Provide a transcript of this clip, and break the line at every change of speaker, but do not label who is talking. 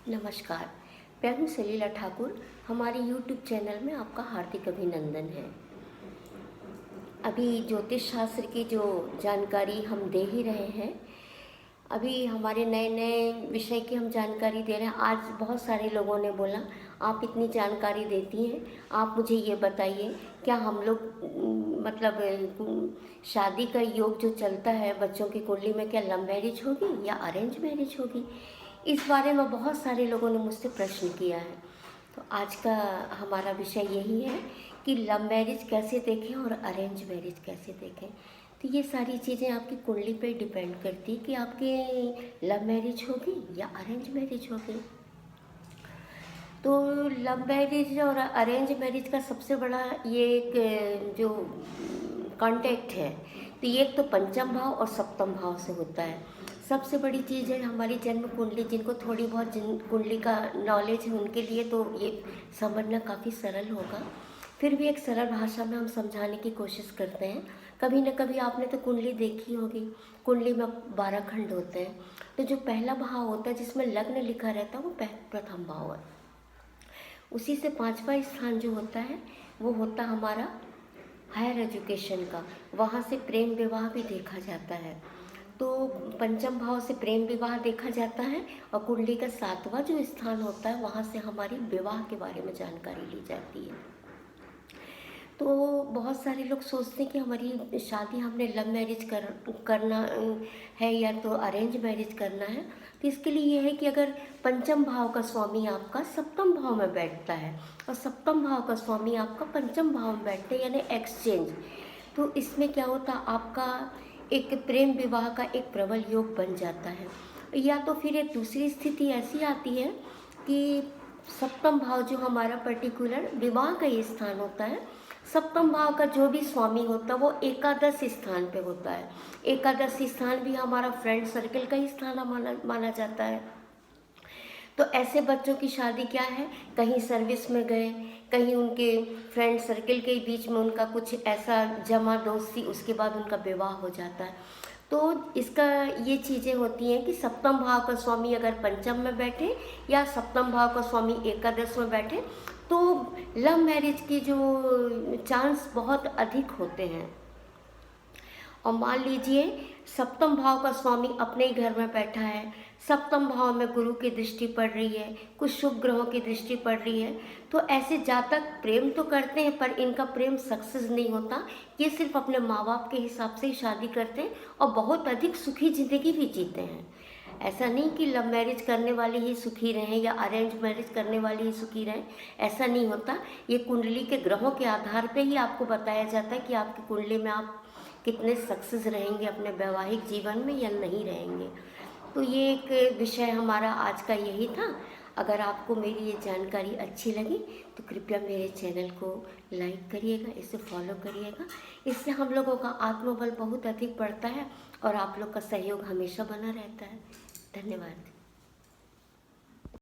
नमस्कार। मैं हूँ सलीला ठाकुर। हमारे यूट्यूब चैनल में आपका हार्दिक अभिनंदन है। अभी ज्योतिष शास्त्र की जो जानकारी हम दे ही रहे हैं, अभी हमारे नए नए विषय की हम जानकारी दे रहे हैं। आज बहुत सारे लोगों ने बोला आप इतनी जानकारी देती हैं, आप मुझे ये बताइए क्या हम लोग शादी का योग जो चलता है बच्चों की कुंडली में, क्या लव मैरिज होगी या अरेंज मैरिज होगी। इस बारे में बहुत सारे लोगों ने मुझसे प्रश्न किया है। तो आज का हमारा विषय यही है कि लव मैरिज कैसे देखें और अरेंज मैरिज कैसे देखें। तो ये सारी चीज़ें आपकी कुंडली पे डिपेंड करती कि आपके लव मैरिज होगी या अरेंज मैरिज होगी। तो लव मैरिज और अरेंज मैरिज का सबसे बड़ा ये एक जो कांटेक्ट है, तो ये एक तो पंचम भाव और सप्तम भाव से होता है। सबसे बड़ी चीज़ है हमारी जन्म कुंडली। जिनको थोड़ी बहुत जिन कुंडली का नॉलेज है उनके लिए तो ये समझना काफ़ी सरल होगा। फिर भी एक सरल भाषा में हम समझाने की कोशिश करते हैं। कभी न कभी आपने तो कुंडली देखी होगी। कुंडली में 12 खंड होते हैं। तो जो पहला भाव होता है जिसमें लग्न लिखा रहता है वो प्रथम भाव है। उसी से 5वां स्थान जो होता है वो होता हमारा हायर एजुकेशन का। वहाँ से प्रेम विवाह भी देखा जाता है। तो पंचम भाव से प्रेम विवाह देखा जाता है और कुंडली का 7वां जो स्थान होता है वहाँ से हमारी विवाह के बारे में जानकारी ली जाती है। तो बहुत सारे लोग सोचते हैं कि हमारी शादी हमने लव मैरिज करना है या तो अरेंज मैरिज करना है। तो इसके लिए ये है कि अगर पंचम भाव का स्वामी आपका सप्तम भाव में बैठता है और सप्तम भाव का स्वामी आपका पंचम भाव में बैठते हैं यानी एक्सचेंज, तो इसमें क्या होता है आपका एक प्रेम विवाह का एक प्रबल योग बन जाता है। या तो फिर एक दूसरी स्थिति ऐसी आती है कि सप्तम भाव जो हमारा पर्टिकुलर विवाह का ये स्थान होता है, सप्तम भाव का जो भी स्वामी होता है वो एकादश स्थान पे होता है। एकादश स्थान भी हमारा फ्रेंड सर्कल का ही स्थान माना जाता है। तो ऐसे बच्चों की शादी क्या है, कहीं सर्विस में गए, कहीं उनके फ्रेंड सर्कल के बीच में उनका कुछ ऐसा जमा दोस्ती, उसके बाद उनका विवाह हो जाता है। तो इसका ये चीज़ें होती हैं कि सप्तम भाव का स्वामी अगर पंचम में बैठे या सप्तम भाव का स्वामी एकादश में बैठे तो लव मैरिज की जो चांस बहुत अधिक होते हैं। और मान लीजिए सप्तम भाव का स्वामी अपने ही घर में बैठा है, सप्तम भाव में गुरु की दृष्टि पड़ रही है, कुछ शुभ ग्रहों की दृष्टि पड़ रही है, तो ऐसे जातक प्रेम तो करते हैं पर इनका प्रेम सक्सेस नहीं होता। ये सिर्फ अपने माँ बाप के हिसाब से ही शादी करते हैं और बहुत अधिक सुखी जिंदगी भी जीते हैं। ऐसा नहीं कि लव मैरिज करने वाले ही सुखी रहें या अरेंज मैरिज करने वाले ही सुखी रहें, ऐसा नहीं होता। ये कुंडली के ग्रहों के आधार पे ही आपको बताया जाता है कि आपकी कुंडली में आप कितने सक्सेस रहेंगे अपने वैवाहिक जीवन में या नहीं रहेंगे। तो ये एक विषय हमारा आज का यही था। अगर आपको मेरी ये जानकारी अच्छी लगी तो कृपया मेरे चैनल को लाइक करिएगा, इसे फॉलो करिएगा। इससे हम लोगों का आत्मबल बहुत अधिक बढ़ता है और आप लोग का सहयोग हमेशा बना रहता है। धन्यवाद।